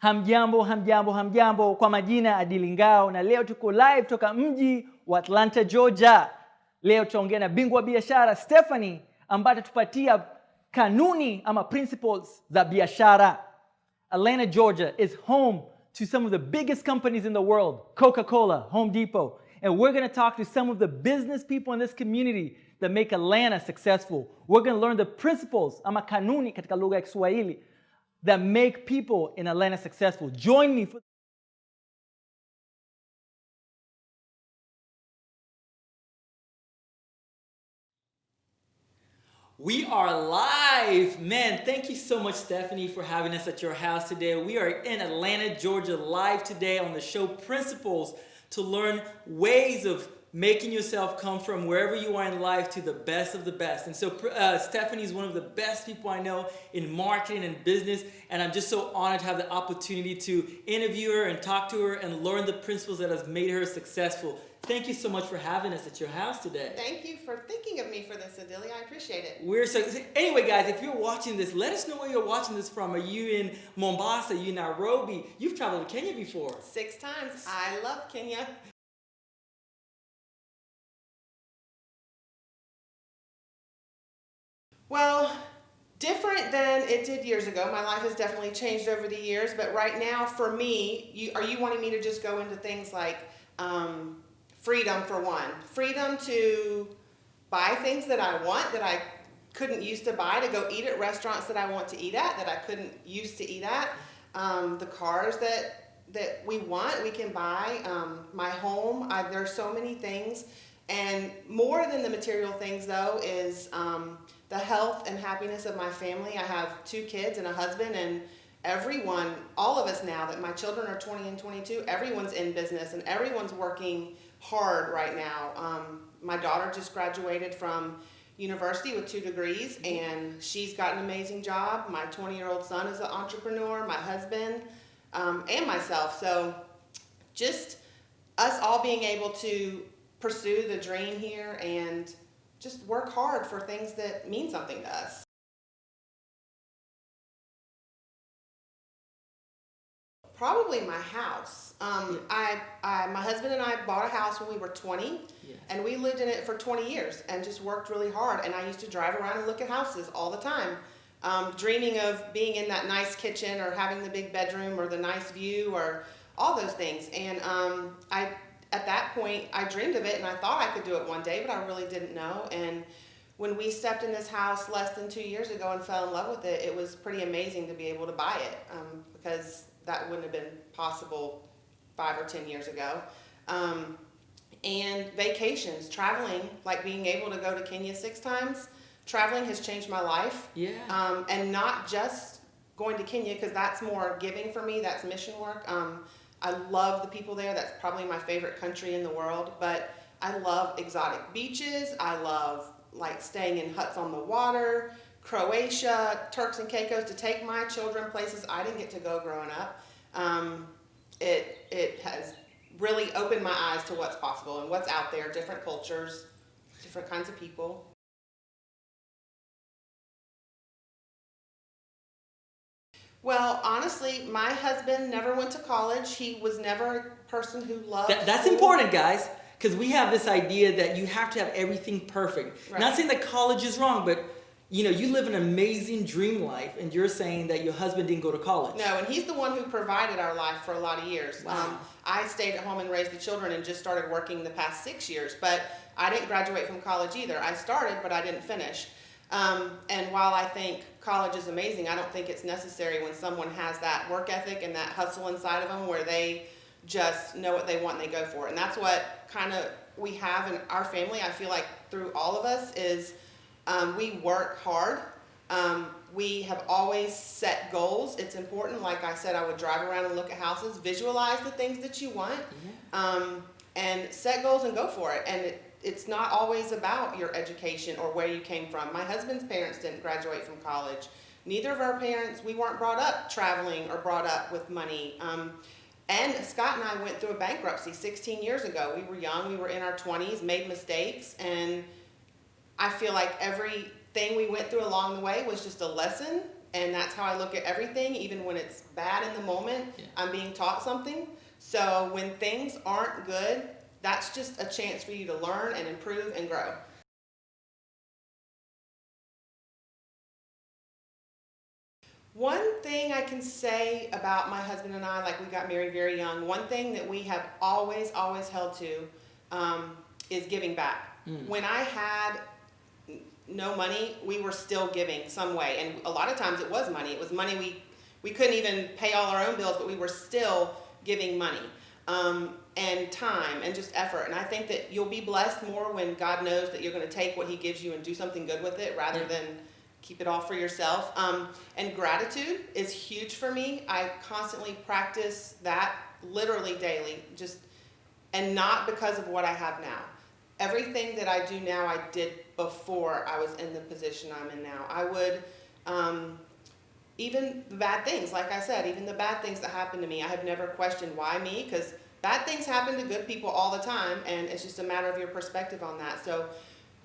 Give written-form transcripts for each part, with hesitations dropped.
Hamjambo, hamjambo, hamjambo. Kwa majina Adili Ngao na leo tuko live toka mji wa Atlanta, Georgia. Leo tutaongea na bingwa biashara Stephanie ambaye atatupatia kanuni ama principles za biashara. Atlanta, Georgia is home to some of the biggest companies in the world, Coca-Cola, Home Depot. And we're going to talk to some of the business people in this community that make Atlanta successful. We're going to learn the principles, ama kanuni katika lugha ya Kiswahili, that make people in Atlanta successful. Join me for We are live. Man, thank you so much, Stephanie, for having us at your house today. We are in Atlanta, Georgia, live today on the show Principles to learn ways of making yourself come from wherever you are in life to the best of the best. And so Stephanie is one of the best people I know in marketing and business, and I'm just so honored to have the opportunity to interview her and talk to her and learn the principles that has made her successful. Thank you so much for having us at your house today. Thank you for thinking of me for this, Adili. I appreciate it. Anyway, guys, if you're watching this, let us know where you're watching this from. Are you in Mombasa? Are you in Nairobi? You've traveled to Kenya before. 6 times. I love Kenya. Well, different than it did years ago. My life has definitely changed over the years, but right now for me, are you wanting me to just go into things like freedom for one? Freedom to buy things that I want that I couldn't used to buy, to go eat at restaurants that I want to eat at that I couldn't used to eat at, the cars that we want, we can buy, my home. There's so many things, and more than the material things though is the health and happiness of my family. I have 2 kids and a husband, and everyone, all of us now that my children are 20 and 22, everyone's in business and everyone's working hard right now. My daughter just graduated from university with 2 degrees, and she's got an amazing job. My 20-year-old son is an entrepreneur, my husband, and myself. So just us all being able to pursue the dream here and just work hard for things that mean something to us. Probably my house. My husband and I bought a house when we were 20, and we lived in it for 20 years and just worked really hard. And I used to drive around and look at houses all the time, dreaming of being in that nice kitchen or having the big bedroom or the nice view or all those things. And at that point, I dreamed of it and I thought I could do it one day, but I really didn't know. And when we stepped in this house less than 2 years ago and fell in love with it, it was pretty amazing to be able to buy it, because that wouldn't have been possible 5 or 10 years ago. And vacations, traveling, like being able to go to Kenya 6 times, traveling has changed my life. Yeah. And not just going to Kenya, because that's more giving for me, that's mission work. I love the people there. That's probably my favorite country in the world. But I love exotic beaches. I love like staying in huts on the water. Croatia, Turks and Caicos, to take my children places I didn't get to go growing up. It has really opened my eyes to what's possible and what's out there, different cultures, different kinds of people. Well, honestly, my husband never went to college. He was never a person who loved That's school. important, guys, because we have this idea that you have to have everything perfect. Right. Not saying that college is wrong, but you live an amazing dream life, and you're saying that your husband didn't go to college. No, and he's the one who provided our life for a lot of years. Wow. I stayed at home and raised the children and just started working the past 6 years, but I didn't graduate from college either. I started, but I didn't finish. And while I think college is amazing, I don't think it's necessary when someone has that work ethic and that hustle inside of them where they just know what they want and they go for it. And that's what kind of we have in our family. I feel like through all of us is we work hard. We have always set goals. It's important. Like I said, I would drive around and look at houses, visualize the things that you want, and set goals and go for it. And it's not always about your education or where you came from. My husband's parents didn't graduate from college. Neither of our parents, we weren't brought up traveling or brought up with money. And Scott and I went through a bankruptcy 16 years ago. We were young, we were in our 20s, made mistakes, and I feel like everything we went through along the way was just a lesson, And that's how I look at everything, even when it's bad in the moment, I'm being taught something. So when things aren't good, that's just a chance for you to learn and improve and grow. One thing I can say about my husband and I, like we got married very young, one thing that we have always held to is giving back. When I had no money, we were still giving some way. And a lot of times it was money. It was money we couldn't even pay all our own bills, but we were still giving money and time and just effort. And I think that you'll be blessed more when God knows that you're going to take what he gives you and do something good with it rather than keep it all for yourself. And gratitude is huge for me. I constantly practice that literally daily, and not because of what I have now. Everything that I do now, I did before I was in the position I'm in now. I would, even the bad things, like I said, even the bad things that happened to me, I have never questioned why me, because bad things happen to good people all the time, and it's just a matter of your perspective on that. So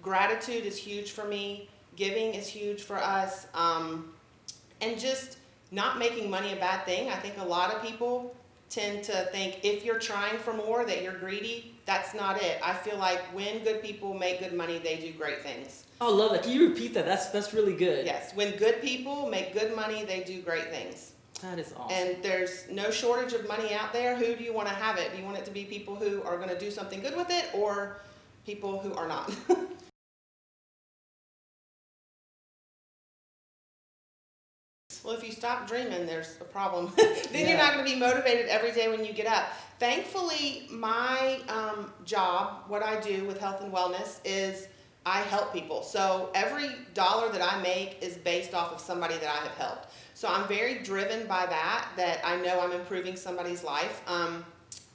gratitude is huge for me. Giving is huge for us. And just not making money a bad thing. I think a lot of people tend to think if you're trying for more that you're greedy. That's not it. I feel like when good people make good money, they do great things. I love that. Can you repeat that? That's really good. Yes. When good people make good money, they do great things. That is awesome. And there's no shortage of money out there. Who do you want to have it? Do you want it to be people who are going to do something good with it, or people who are not? Well, if you stop dreaming, there's a problem. Then you're not going to be motivated every day when you get up. Thankfully, my job, what I do with health and wellness, is I help people. So every dollar that I make is based off of somebody that I have helped. So I'm very driven by that I know I'm improving somebody's life.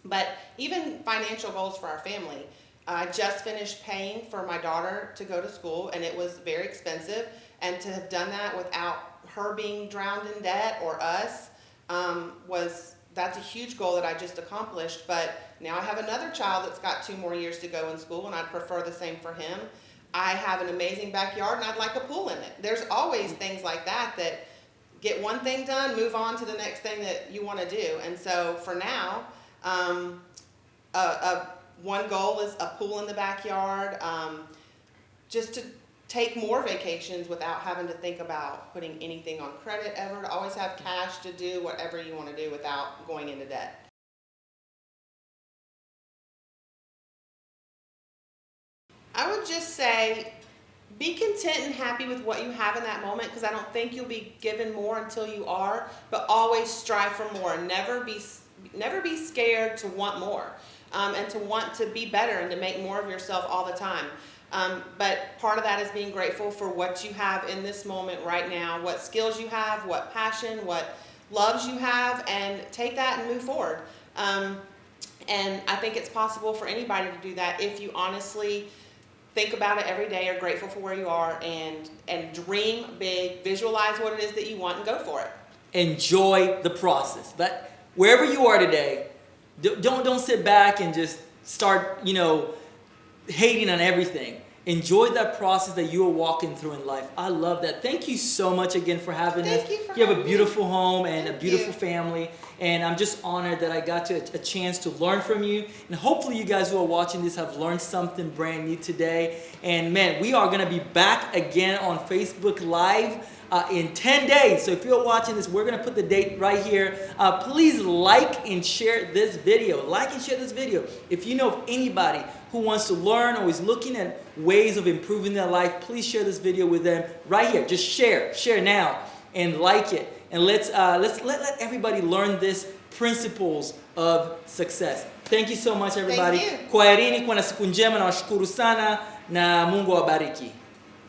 But even financial goals for our family. I just finished paying for my daughter to go to school, and it was very expensive. And to have done that without her being drowned in debt or us, that's a huge goal that I just accomplished. But now I have another child that's got 2 more years to go in school, and I'd prefer the same for him. I have an amazing backyard, and I'd like a pool in it. There's always things like that get one thing done, move on to the next thing that you want to do. And so for now, one goal is a pool in the backyard, just to take more vacations without having to think about putting anything on credit ever, to always have cash to do whatever you want to do without going into debt. I would just say be content and happy with what you have in that moment, because I don't think you'll be given more until you are, but always strive for more. Never be scared to want more, and to want to be better and to make more of yourself all the time. But part of that is being grateful for what you have in this moment right now, what skills you have, what passion, what loves you have, and take that and move forward. And I think it's possible for anybody to do that if you honestly think about it every day, are grateful for where you are, and dream big, visualize what it is that you want, and go for it. Enjoy the process. But wherever you are today, don't sit back and just start, hating on everything. Enjoy that process that you are walking through in life. I love that. Thank you so much again for having us. You have a beautiful home and a beautiful family. And I'm just honored that I got a chance to learn from you. And hopefully you guys who are watching this have learned something brand new today. And man, we are going to be back again on Facebook Live in 10 days. So if you're watching this, we're going to put the date right here. Please like and share this video. Like and share this video. If you know of anybody who wants to learn or is looking at ways of improving their life, please share this video with them right here. Just share now and like it. And let everybody learn this principles of success. Thank you so much, everybody. Thank you. Kwaherini, kuwa na siku njema, na washukuru sana, na Mungu awabariki.